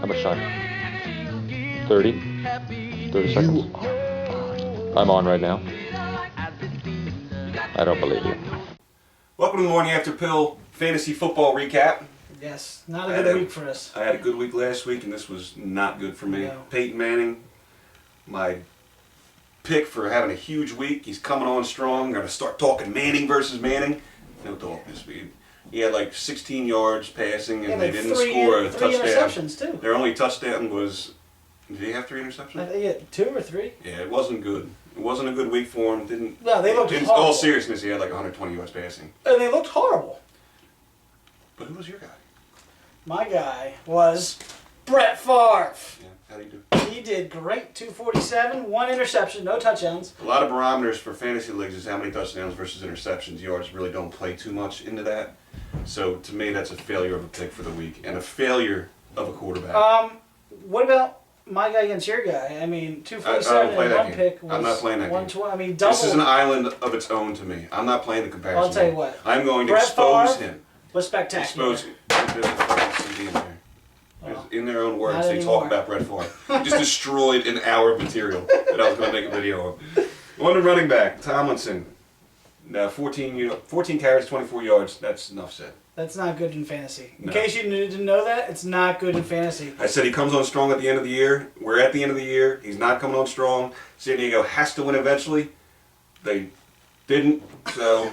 How much time? 30? 30 seconds? I'm on right now. I don't believe you. Welcome to the Morning After Pill Fantasy Football Recap. Yes, not a good week for us. I had a good week last week, and this was not good for me. No. Peyton Manning, my pick for having a huge week. He's coming on strong. Going to start talking Manning versus Manning. No talk this week. He had like 16 yards passing, and they didn't score a touchdown. Three interceptions, too. Their only touchdown was... Did he have 3 interceptions? I think he had 2 or 3. Yeah, it wasn't good. It wasn't a good week for him. No, they looked in horrible. all seriousness, he had like 120 yards passing. And they looked horrible. But who was your guy? My guy was Brett Favre. Yeah, how'd he do? He did great. 247, 1 interception, no touchdowns. A lot of barometers for fantasy leagues is how many touchdowns versus interceptions. Yards really don't play too much into that. So to me, that's a failure of a pick for the week and a failure of a quarterback. What about my guy against your guy? I mean, 247 and 1 pick was I'm not playing that game. 120. I mean, double. This is an island of its own to me. I'm not playing the comparison. I'll tell you what. I'm going to Brett expose Favre him. was spectacular. Expose him. There's a fucking CD in there. Well, In their own words, not they anymore. talk about Brett Favre. Just destroyed an hour of material that I was going to make a video of. On the running back, Tomlinson. Now 14 carries, 24 yards. That's enough said. That's not good in fantasy. In No. case you didn't know that, it's not good in fantasy. I said he comes on strong at the end of the year. We're at the end of the year. He's not coming on strong. San Diego has to win eventually. They didn't, so...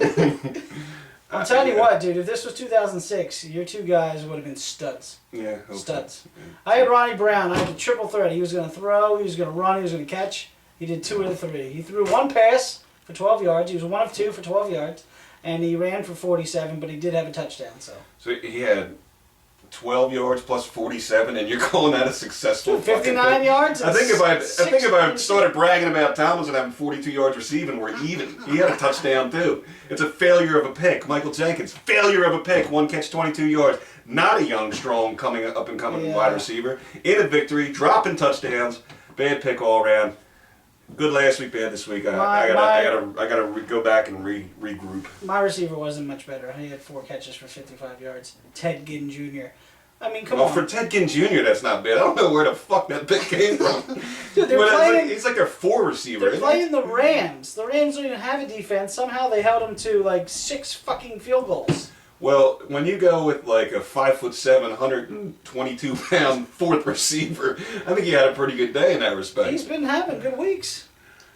I'm telling you what, dude, if this was 2006, your 2 guys would have been studs. Yeah. Okay. Studs. Yeah. I had Ronnie Brown. I had a triple threat. He was going to throw, he was going to run, he was going to catch. He did 2 of the 3. He threw 1 pass for 12 yards. He was 1 of 2 for 12 yards. And he ran for 47, but he did have a touchdown. So He had 12 yards plus 47, and you're calling that a successful Dude, 59 pick? yards? I think if I Six- started bragging about Tomlinson having 42 yards receiving, we're even. He had a touchdown too. It's a failure of a pick. Michael Jenkins, failure of a pick. 1 catch, 22 yards. Not a young, strong, up and coming wide receiver. In a victory, dropping touchdowns. Bad pick all around. Good last week, bad this week. I gotta go back and regroup. my receiver wasn't much better. He had 4 catches for 55 yards. Ted Ginn Jr. I mean, come Well, on. for Ted Ginn Jr., that's not bad. I don't know where the fuck that pick came from. Dude, they're But playing... he's like their 4 receiver. They're isn't playing the Rams. The Rams don't even have a defense. Somehow they held them to like 6 fucking field goals. Well, when you go with like a 5'7", 122-pound 4th receiver, I think he had a pretty good day in that respect. He's been having good weeks.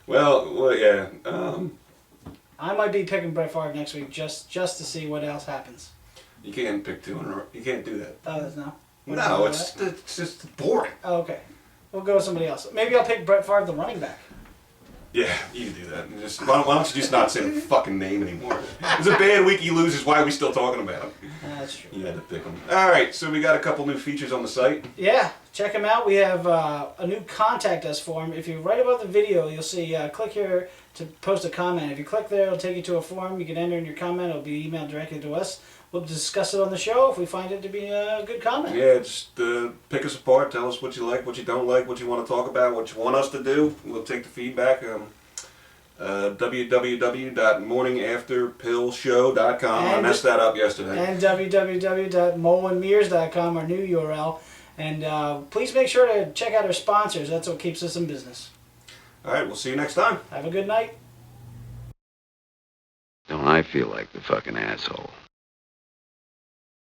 Well, yeah. I might be picking Brett Favre next week just to see what else happens. You can't pick 2 in a row. You can't do that. Oh, that's no. No, it's just boring. Oh, okay. We'll go with somebody else. Maybe I'll pick Brett Favre, the running back. Yeah, you can do that. Why don't you just not say the fucking name anymore? It's a bad week he loses. Why are we still talking about him? That's true. You had to pick him. All right, so we got a couple new features on the site. Yeah, check them out. We have a new contact us form. If you write about the video, you'll see click here to post a comment. If you click there, it'll take you to a form. You can enter in your comment. It'll be emailed directly to us. We'll discuss it on the show if we find it to be a good comment. Yeah, just pick us apart. Tell us what you like, what you don't like, what you want to talk about, what you want us to do. We'll take the feedback. www.morningafterpillshow.com. I messed that up yesterday. And www.molandmears.com, our new URL. And please make sure to check out our sponsors. That's what keeps us in business. All right, we'll see you next time. Have a good night. Don't I feel like the fucking asshole?